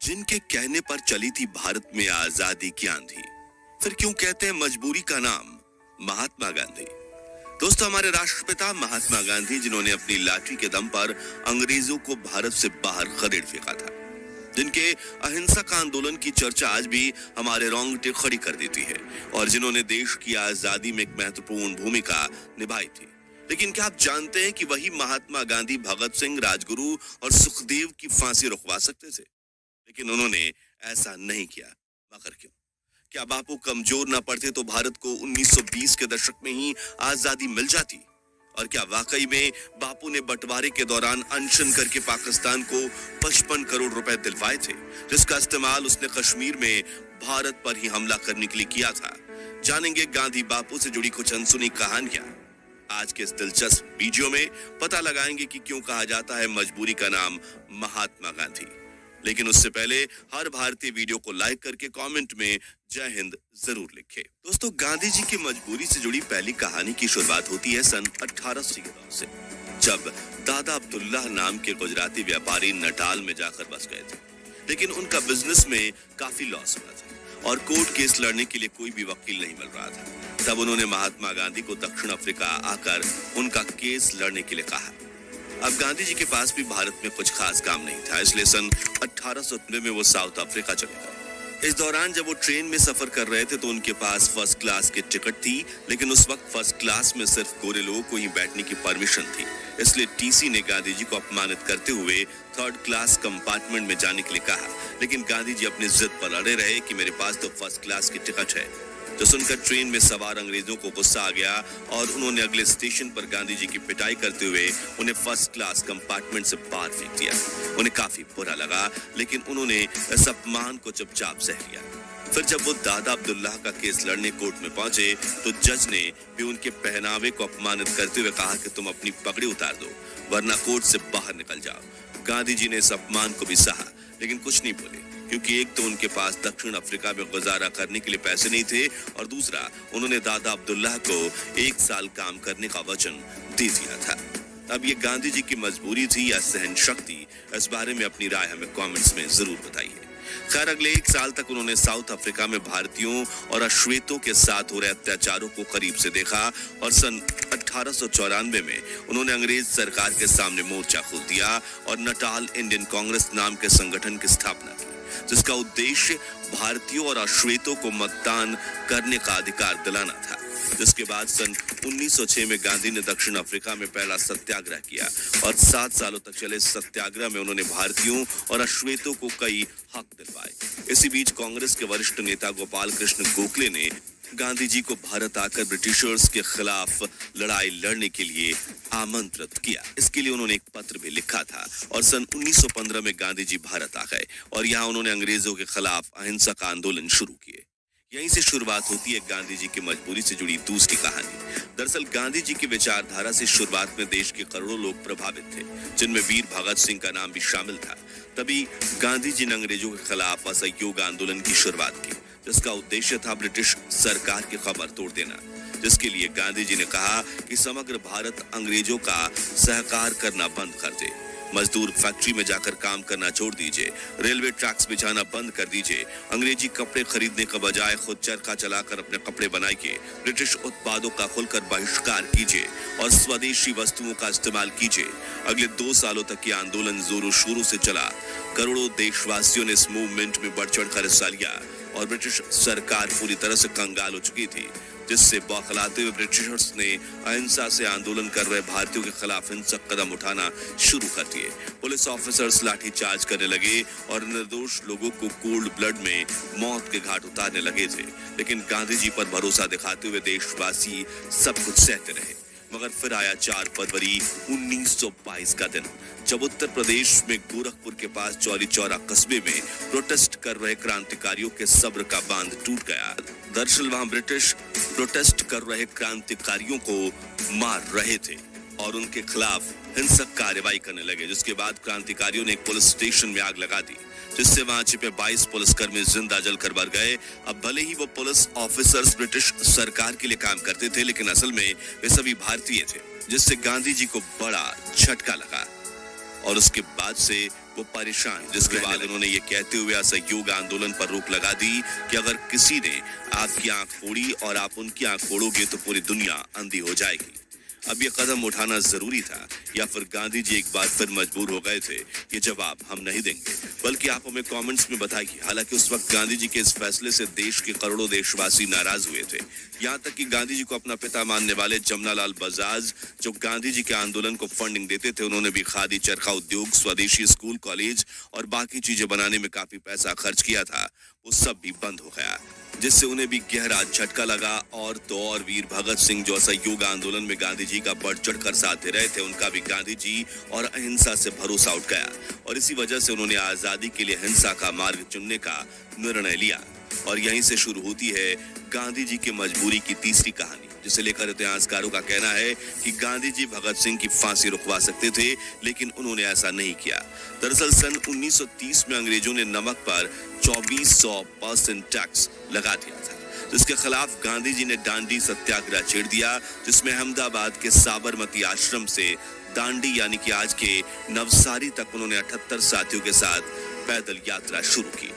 जिनके कहने पर चली थी भारत में आजादी की आंधी, फिर क्यों कहते हैं मजबूरी का नाम महात्मा गांधी। दोस्तों, हमारे राष्ट्रपिता महात्मा गांधी, जिन्होंने अपनी लाठी के दम पर अंग्रेजों को भारत से बाहर खदेड़ फेंका था, जिनके अहिंसक आंदोलन की चर्चा आज भी हमारे रोंगटे खड़ी कर देती है, और जिन्होंने देश की आजादी में एक महत्वपूर्ण भूमिका निभाई थी। लेकिन क्या आप जानते हैं कि वही महात्मा गांधी भगत सिंह, राजगुरु और सुखदेव की फांसी रुकवा सकते थे, लेकिन उन्होंने ऐसा नहीं किया। मगर क्यों? क्या बापू कमजोर न पड़ते तो भारत को 1920 के दशक में ही आजादी मिल जाती? और क्या वाकई में बापू ने बंटवारे के दौरान अनशन करके पाकिस्तान को 55 करोड़ रुपए दिलवाए थे, जिसका इस्तेमाल उसने कश्मीर में भारत पर ही हमला करने के लिए किया था? जानेंगे गांधी बापू से जुड़ी कुछ अनसुनी कहानियां। आज के इस दिलचस्प वीडियो में पता लगाएंगे कि क्यों कहा जाता है मजबूरी का नाम महात्मा गांधी। लेकिन उससे पहले हर भारतीय वीडियो को लाइक करके कमेंट में जय हिंद जरूर लिखें। दोस्तों, गांधी जी की मजबूरी से जुड़ी पहली कहानी की शुरुआत होती है सन 1880 के दौर से, जब दादा अब्दुल्ला नाम के गुजराती व्यापारी नटाल में जाकर बस गए थे। लेकिन उनका बिजनेस में काफी लॉस हुआ था और कोर्ट केस लड़ने के लिए कोई भी वकील नहीं मिल रहा था। तब उन्होंने महात्मा गांधी को दक्षिण अफ्रीका आकर उनका केस लड़ने के लिए कहा। अब गांधी जी के पास भी भारत में कुछ खास काम नहीं था, इसलिए सन 1890 में वो साउथ अफ्रीका चले गए। इस दौरान जब वो ट्रेन में सफर कर रहे थे तो उनके पास फर्स्ट क्लास की टिकट थी, लेकिन उस वक्त फर्स्ट क्लास में सिर्फ गोरे लोगों को ही बैठने की परमिशन थी। इसलिए टीसी ने गांधी जी को अपमानित करते हुए थर्ड क्लास कंपार्टमेंट में जाने के लिए कहा। लेकिन गांधी जी अपनी जिद पर अड़े रहे कि मेरे पास तो फर्स्ट क्लास की टिकट है। जो सुनकर ट्रेन में सवार अंग्रेजों को गुस्सा आ गया और उन्होंने अगले स्टेशन पर गांधी जी की पिटाई करते हुए उन्हें फर्स्ट क्लास कंपार्टमेंट से बाहर फेंक दिया। उन्हें काफी बुरा लगा, लेकिन उन्होंने इस अपमान को चुपचाप सह लिया। फिर जब वो दादा अब्दुल्ला का केस लड़ने कोर्ट में पहुंचे तो जज ने भी उनके पहनावे को अपमानित करते हुए कहा कि तुम अपनी पगड़ी उतार दो, वरना कोर्ट से बाहर निकल जाओ। गांधी जी ने इस अपमान को भी सहा, लेकिन कुछ नहीं बोले, क्योंकि एक तो उनके पास दक्षिण अफ्रीका में गुजारा करने के लिए पैसे नहीं थे, और दूसरा उन्होंने दादा अब्दुल्ला को 1 साल काम करने का वचन दे दिया था। अब ये गांधी जी की मजबूरी थी या सहन शक्ति, इस बारे में अपनी राय हमें कमेंट्स में जरूर बताइए। खैर, अगले 1 साल तक उन्होंने साउथ अफ्रीका में भारतीयों और अश्वेतों के साथ हो रहे अत्याचारों को करीब से देखा, और सन 1894 में उन्होंने अंग्रेज सरकार के सामने मोर्चा खोल दिया और नटाल इंडियन कांग्रेस नाम के संगठन की स्थापना की, जिसका उद्देश्य भारतीयों और अश्वेतों को मतदान करने का अधिकार दिलाना था। जिसके बाद सन 1906 में गांधी ने दक्षिण अफ्रीका में पहला सत्याग्रह किया, और 7 सालों तक चले सत्याग्रह में उन्होंने भारतीयों और अश्वेतों को कई हक दिलवाए। इसी बीच कांग्रेस के वरिष्ठ नेता गोपाल कृष्ण गोखले ने गांधी जी को भारत आकर ब्रिटिशर्स के खिलाफ लड़ाई लड़ने के लिए आमंत्रित किया। इसके लिए उन्होंने एक पत्र भी लिखा था, और सन 1915 में गांधी जी भारत आ गए और यहाँ उन्होंने अंग्रेजों के खिलाफ अहिंसक आंदोलन शुरू किए। यहीं से शुरुआत होती है गांधी जी की मजबूरी से जुड़ी दूसरी कहानी। दरअसल गांधी जी की विचारधारा से शुरुआत में देश के करोड़ों लोग प्रभावित थे, जिनमें वीर भगत सिंह का नाम भी शामिल था। तभी गांधी जी ने अंग्रेजों के खिलाफ असहयोग आंदोलन की शुरुआत की, जिसका उद्देश्य था ब्रिटिश सरकार की कमर तोड़ देना। जिसके लिए गांधी जी ने कहा कि समग्र भारत अंग्रेजों का सहकार करना बंद कर दे, मजदूर फैक्ट्री में जाकर काम करना छोड़ दीजिए, रेलवे ट्रैक्स बिछाना बंद कर दीजिए, अंग्रेजी कपड़े खरीदने का बजाय खुद चरखा चलाकर अपने कपड़े बनाइए, ब्रिटिश उत्पादों का खुलकर बहिष्कार कीजिए और स्वदेशी वस्तुओं का इस्तेमाल कीजिए। अगले 2 सालों तक ये आंदोलन जोरों शोरों से चला। करोड़ों देशवासियों ने इस मूवमेंट में बढ़ चढ़ कर हिस्सा लिया, और ब्रिटिश सरकार पूरी तरह से कंगाल हो चुकी थी, जिससे बौखलाते हुए ब्रिटिशर्स ने अहिंसा से आंदोलन कर रहे भारतीयों के खिलाफ हिंसक कदम उठाना शुरू कर दिए। पुलिस ऑफिसर्स लाठी चार्ज करने लगे और निर्दोष लोगों को कोल्ड ब्लड में मौत के घाट उतारने लगे थे। लेकिन गांधी जी पर भरोसा दिखाते हुए देशवासी सब कुछ सहते रहे। मगर फिर आया 4 फरवरी 1922 का दिन, जब उत्तर प्रदेश में गोरखपुर के पास चौरी चौरा कस्बे में प्रोटेस्ट कर रहे क्रांतिकारियों के सब्र का बांध टूट गया। दरअसल वहां ब्रिटिश प्रोटेस्ट कर रहे क्रांतिकारियों को मार रहे थे और उनके खिलाफ हिंसक कार्रवाई करने लगे, जिसके बाद क्रांतिकारियों ने एक पुलिस स्टेशन में आग लगा दी, जिससे वहां छिपे 22 पुलिसकर्मी जिंदा जलकर मर गए। अब भले ही वो पुलिस ऑफिसर्स ब्रिटिश सरकार के लिए काम करते थे, लेकिन असल में वे सभी भारतीय थे, जिससे गांधी जी को बड़ा झटका लगा और उसके बाद से वो परेशान, जिसके बाद उन्होंने ये कहते हुए असहयोग आंदोलन पर रोक लगा दी कि अगर किसी ने आपकी आंख फोड़ी और आप उनकी आंख फोड़ोगे तो पूरी दुनिया अंधी हो जाएगी। अब ये कदम उठाना जरूरी था या फिर गांधी जी एक बार फिर मजबूर हो गए थे? ये जवाब हम नहीं देंगे, बल्कि आप हमें कमेंट्स में बताइए। हालांकि उस वक्त गांधी जी के इस फैसले से देश के करोड़ों देशवासी नाराज हुए थे। यहाँ तक कि गांधी जी को अपना पिता मानने वाले जमनालाल बजाज, जो गांधी जी के आंदोलन को फंडिंग देते थे, उन्होंने भी खादी, चरखा उद्योग, स्वदेशी स्कूल, कॉलेज और बाकी चीजें बनाने में काफी पैसा खर्च किया था। वो सब भी बंद हो गया, जिससे उन्हें भी गहरा झटका लगा। और तो और वीर भगत सिंह, जो असहयोग आंदोलन में गांधी जी का बढ़ चढ़ कर साथ दे रहे थे, उनका भी गांधी जी और अहिंसा से भरोसा उठ गया और इसी वजह से उन्होंने आजादी के लिए हिंसा का मार्ग चुनने का निर्णय लिया। और यहीं से शुरू होती है गांधी जी की मजबूरी की तीसरी कहानी, जिसे लेकर इतिहासकारों का कहना है कि गांधी जी भगत सिंह की फांसी रुकवा सकते थे, लेकिन उन्होंने ऐसा नहीं किया। दरअसल सन 1930 में अंग्रेजों ने नमक पर 2400% टैक्स लगा दिया था, जिसके खिलाफ गांधी जी ने दांडी सत्याग्रह छेड़ दिया, जिसमें अहमदाबाद के साबरमती आश्रम से दांडी यानी कि आज के नवसारी तक उन्होंने 78 साथियों के साथ पैदल यात्रा शुरू की।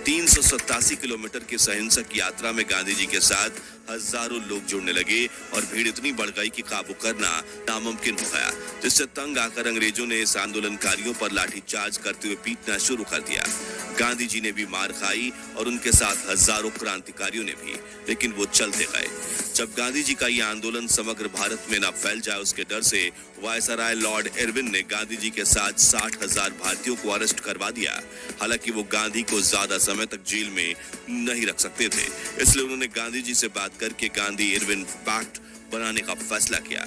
387 किलोमीटर की अहिंसक यात्रा में गांधी जी के साथ हजारों लोग जुड़ने लगे और भीड़ इतनी बढ़ गई कि काबू करना नामुमकिन हो गया, जिससे तंग आकर अंग्रेजों ने इस आंदोलनकारियों पर लाठीचार्ज करते हुए पीटना शुरू कर दिया। गांधी जी ने भी मार खाई और उनके साथ हजारों क्रांतिकारियों ने भी, लेकिन वो चलते गए। जब गांधी जी का यह आंदोलन समग्र भारत में न फैल जाए, उसके डर से वायसराय लॉर्ड इरविन ने गांधी जी के साथ 60,000 भारतीयों को अरेस्ट करवा दिया। हालांकि वो गांधी को ज्यादा समय तक जेल में नहीं रख सकते थे, इसलिए उन्होंने गांधी जी से बात करके गांधी इरविन पैक्ट बनाने का फैसला किया।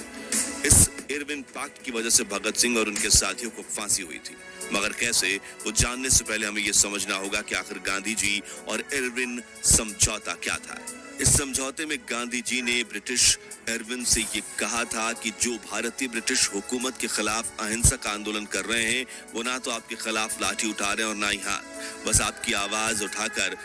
इस इरविन पैक्ट की वजह से भगत सिंह और उनके साथियों को फांसी हुई थी, मगर कैसे, वो जानने से पहले हमें यह समझना होगा कि आखिर गांधी जी और इरविन समझौता क्या था। इस समझौते में गांधी जी ने ब्रिटिश इरविन से ये कहा था कि जो भारतीय ब्रिटिश हुकूमत के खिलाफ अहिंसक आंदोलन कर रहे हैं, वो ना तो आपके खिलाफ लाठी उठा रहे हैं और ना ही हाथ, बस आपकी आवाज उठाकर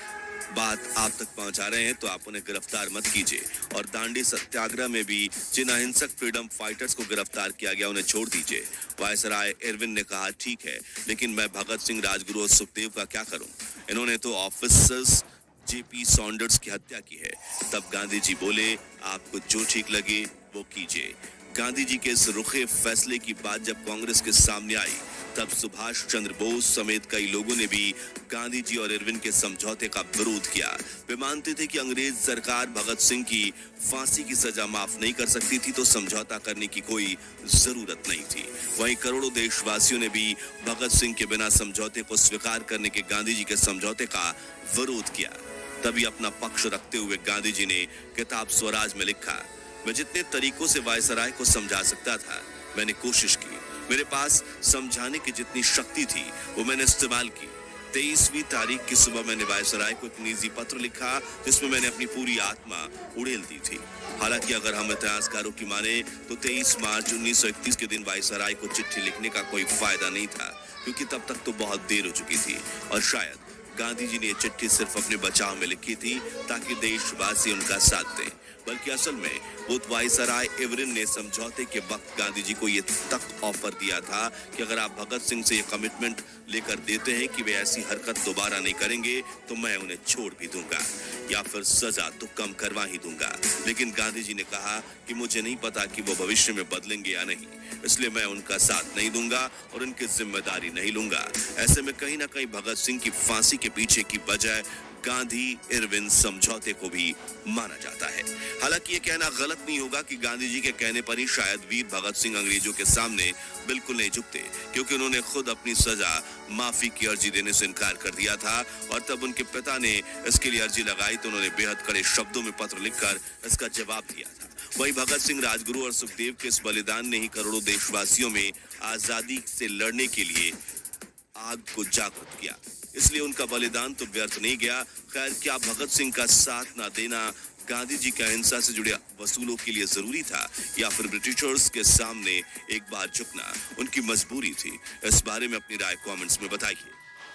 बात आप तक पहुंचा रहे हैं, तो आप उन्हें गिरफ्तार मत कीजिए। और दांडी सत्याग्रह में भी जिन अहिंसक फ्रीडम फाइटर्स को गिरफ्तार किया गया, उन्हें छोड़ दीजिए। वायसराय इरविन ने कहा, ठीक है, लेकिन मैं भगत सिंह, राजगुरु और सुखदेव का क्या करूं? इन्होंने तो ऑफिसर्स जेपी सॉन्डर्स की हत्या की है। तब गांधी जी बोले, आपको जो ठीक लगे वो कीजिए। गांधी जी के इस रुखे फैसले की बात जब कांग्रेस के सामने आई, तब सुभाष चंद्र बोस समेत कई लोगों ने भी गांधी जी और इरविन के समझौते का विरोध किया। वे मानते थे कि अंग्रेज सरकार भगत सिंह की फांसी की सजा माफ नहीं कर सकती थी, तो समझौता करने की कोई जरूरत नहीं थी। वहीं करोड़ों देशवासियों ने भी भगत सिंह के बिना समझौते को स्वीकार करने के गांधी जी के समझौते का विरोध किया। तभी अपना पक्ष रखते हुए गांधी जी ने किताब स्वराज में लिखा, मैं जितने तरीकों से वायसराय को समझा सकता था, मैंने कोशिश की। मेरे पास समझाने की जितनी शक्ति थी, वो मैंने इस्तेमाल की। 23वीं तारीख की सुबह मैंने वायसराय को एक निजी पत्र लिखा, जिसमें मैंने अपनी पूरी आत्मा उड़ेल दी थी। हालांकि अगर हम इतिहासकारों की माने तो 23 मार्च 1931 के दिन वायसराय को चिट्ठी लिखने का कोई फायदा नहीं था, क्योंकि तब तक तो बहुत देर हो चुकी थी। और शायद गांधी जी ने ये चिट्ठी सिर्फ अपने बचाव में लिखी थी, ताकि देशवासी उनका साथ दें, बल्कि असल में वो वायसराय इरविन ने समझौते के वक्त गांधी जी को ये तक ऑफर दिया था कि अगर आप भगत सिंह से ये कमिटमेंट लेकर देते हैं कि वे ऐसी हरकत दोबारा नहीं करेंगे, तो मैं उन्हें छोड़ भी दूंगा या फिर सजा तो कम करवा ही दूंगा। लेकिन गांधी जी ने कहा कि मुझे नहीं पता कि वो भविष्य में बदलेंगे या नहीं, इसलिए मैं उनका साथ नहीं दूंगा और उनकी जिम्मेदारी नहीं लूंगा। ऐसे में कहीं ना कहीं भगत सिंह की फांसी के पीछे की वजह गांधी इरविन समझौते को भी माना जाता है। हालांकि ये कहना गलत नहीं होगा कि गांधी जी के कहने पर ही शायद वीर भगत सिंह अंग्रेजों के सामने बिल्कुल नहीं झुकते, क्योंकि उन्होंने खुद अपनी सजा माफी की अर्जी देने से इनकार कर दिया था। और तब उनके पिता ने इसके लिए अर्जी लगाई तो उन्होंने बेहद कड़े शब्दों में पत्र लिखकर इसका जवाब दिया था। वहीं भगत सिंह, राजगुरु और सुखदेव के इस बलिदान ने ही करोड़ों देशवासियों में आजादी से लड़ने के लिए आग को जागृत किया, इसलिए उनका बलिदान तो व्यर्थ नहीं गया। खैर, क्या भगत सिंह का साथ ना देना गांधी जी का अहिंसा से जुड़े वसूलों के लिए जरूरी था, या फिर ब्रिटिशर्स के सामने एक बार झुकना उनकी मजबूरी थी? इस बारे में अपनी राय कमेंट्स में बताइए।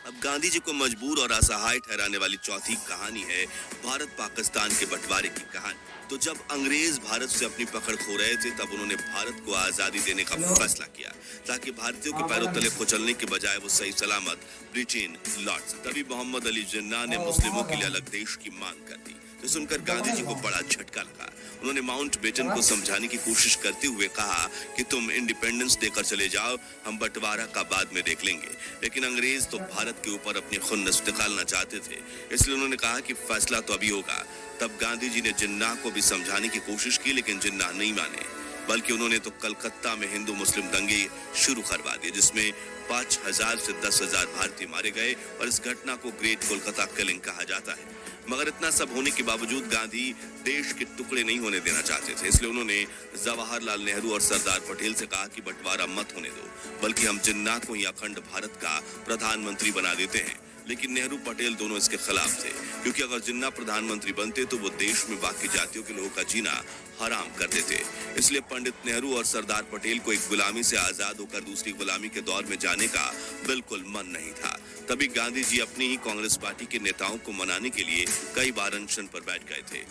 अब गांधी जी को मजबूर और असहाय ठहराने वाली चौथी कहानी है भारत पाकिस्तान के बंटवारे की कहानी। तो जब अंग्रेज भारत से अपनी पकड़ खो रहे थे तब उन्होंने भारत को आजादी देने का फैसला किया ताकि भारतीयों के पैरों तले कुचलने के बजाय वो सही सलामत ब्रिटेन लौट सके। तभी मोहम्मद अली जिन्ना ने मुस्लिमों के लिए अलग देश की मांग कर दी। तो सुनकर गांधी जी को बड़ा झटका लगा। उन्होंने माउंट बेटन को समझाने की कोशिश करते हुए कहा कि तुम इंडिपेंडेंस देकर चले जाओ, हम बंटवारा का बाद में देख लेंगे। लेकिन अंग्रेज तो भारत के ऊपर अपनी खुन्नस निकालना चाहते थे, इसलिए उन्होंने कहा कि फैसला तो अभी होगा। तब गांधी जी ने जिन्ना को भी समझाने की कोशिश की, लेकिन जिन्ना नहीं माने, बल्कि उन्होंने तो कलकत्ता में हिंदू मुस्लिम दंगे शुरू करवा दिए, जिसमें 5,000 से 10,000 भारतीय मारे गए और इस घटना को ग्रेट कोलकाता किलिंग कहा जाता है। मगर इतना सब होने के बावजूद गांधी देश के टुकड़े नहीं होने देना चाहते थे, इसलिए उन्होंने जवाहरलाल नेहरू और सरदार पटेल से कहा कि बंटवारा मत होने दो, बल्कि हम जिन्ना को ही अखंड भारत का प्रधानमंत्री बना देते हैं। लेकिन नेहरू पटेल दोनों इसके खिलाफ थे, क्योंकि अगर जिन्ना प्रधानमंत्री बनते तो वो देश में बाकी जातियों के लोगों का जीना हराम कर देते। इसलिए पंडित नेहरू और सरदार पटेल को एक गुलामी से आजाद होकर दूसरी गुलामी के दौर में जाने का बिल्कुल मन नहीं था। तभी गांधी जी अपनी ही कांग्रेस पार्टी के नेताओं को मनाने के लिए कई बार अनशन पर बैठ गए थे,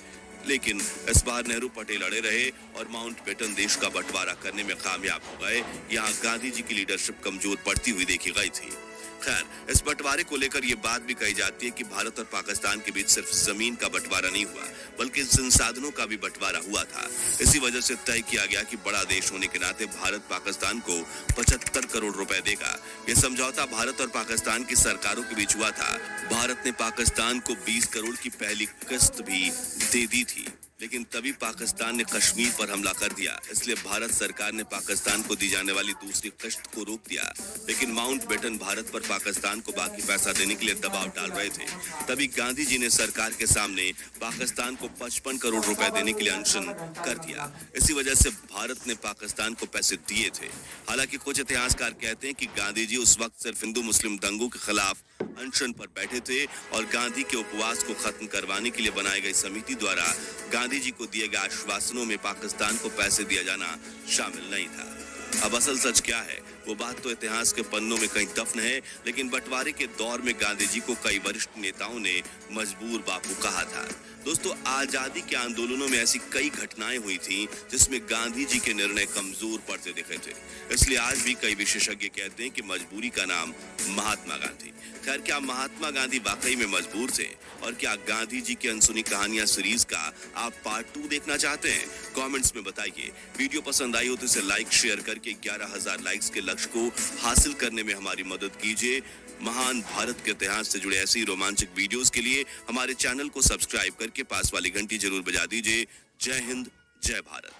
लेकिन इस बार नेहरू पटेल अड़े रहे और माउंट बेटन देश का बंटवारा करने में कामयाब हो गए। यहाँ गांधी जी की लीडरशिप कमजोर पड़ती हुई देखी गई थी। खैर, इस बंटवारे को लेकर ये बात भी कही जाती है कि भारत और पाकिस्तान के बीच सिर्फ जमीन का बंटवारा नहीं हुआ, बल्कि संसाधनों का भी बंटवारा हुआ था। इसी वजह से तय किया गया कि बड़ा देश होने के नाते भारत पाकिस्तान को 75 करोड़ रुपए देगा। ये समझौता भारत और पाकिस्तान की सरकारों के बीच हुआ था। भारत ने पाकिस्तान को 20 करोड़ की पहली किस्त भी दे दी थी, लेकिन तभी पाकिस्तान ने कश्मीर पर हमला कर दिया, इसलिए भारत सरकार ने पाकिस्तान को दी जाने वाली दूसरी किस्त को रोक दिया। लेकिन माउंट बेटन भारत पर पाकिस्तान को बाकी पैसा देने के लिए दबाव डाल रहे थे। तभी गांधी जी ने सरकार के सामने पाकिस्तान को 55 करोड़ रुपए देने के लिए अनशन कर दिया। इसी वजह से भारत ने पाकिस्तान को पैसे दिए थे। हालांकि कुछ इतिहासकार कहते हैं कि गांधी जी उस वक्त सिर्फ हिंदू मुस्लिम दंगों के खिलाफ अनशन पर बैठे थे और गांधी के उपवास को खत्म करवाने के लिए बनाई गई समिति द्वारा गांधी जी को दिए गए आश्वासनों में पाकिस्तान को पैसे दिया जाना शामिल नहीं था। अब असल सच क्या है, वो बात तो इतिहास के पन्नों में कहीं दफन है, लेकिन बंटवारे के दौर में गांधी जी को कई वरिष्ठ नेताओं ने मजबूर बापू कहा था। दोस्तों, आजादी के आंदोलनों में ऐसी कई घटनाएं हुई थी जिसमें गांधी जी के निर्णय कमजोर पड़ते दिखे थे। इसलिए आज भी कई विशेषज्ञ कहते हैं कि मजबूरी का नाम महात्मा गांधी। खैर, क्या महात्मा गांधी वाकई में मजबूर थे? और क्या गांधी जी की अनसुनी कहानियां सीरीज का आप पार्ट 2 देखना चाहते हैं? कमेंट्स में बताइए। वीडियो पसंद आई हो तो इसे लाइक शेयर करके 11,000 लाइक्स के लक्ष्य को हासिल करने में हमारी मदद कीजिए। महान भारत के इतिहास से जुड़े ऐसी रोमांचक वीडियोस के लिए हमारे चैनल को सब्सक्राइब करके पास वाली घंटी जरूर बजा दीजिए। जय हिंद, जय भारत।